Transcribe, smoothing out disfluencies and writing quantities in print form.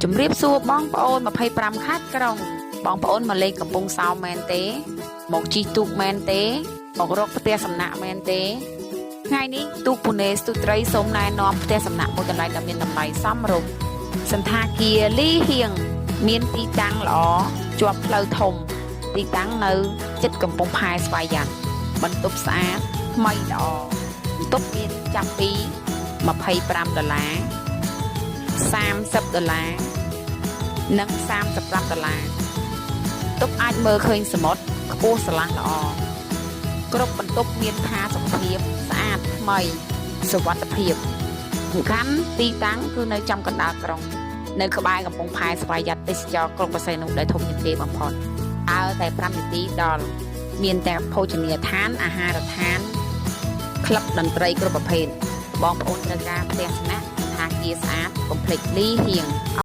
ជំរាបសួរបងប្អូន25ខេត្តក្រុងបងប្អូនមកលេងកំពង់សោមមែនទេមកជិះទូកមែនទេមករកផ្ទះសំណាក់មែនទេថ្ងៃនេះទូកពូណេស្ទូត្រីសូមណែនាំផ្ទះសំណាក់មួយកន្លែងដែលមានតម្លៃសមរម្យសន្តាគារលីហៀងមានទីតាំងល្អជាប់ផ្លូវធំទីតាំងនៅជិតកំពង់ផែស្វាយ័តបន្ទប់ស្អាតថ្មីល្អបន្ទប់មានចាប់ពី$25 $30 និង$35 ទុកអាចមើលឃើញសមុទ្រខ្ពស់ស្រឡះល្អគ្រប់បន្ទប់មានផាសុខភាពស្អាតថ្មីសុវត្ថិភាពសំខាន់ទីតាំងគឺនៅចំកណ្ដាលក្រុងនៅក្បែរកំពង់ផែស្វាយ័តទេសចរក្រុងបរសៃនុដែលធំជាងគេបំផុតដើរតែ5នាទីដល់មានទាំងភោជនីយដ្ឋានអាហារដ្ឋានក្លឹបតន្ត្រីគ្រប់ប្រភេទបងប្អូនត្រូវការផ្ទះស្នាក់សន្តាគារស្អាតកុំភ្លេចលីហៀង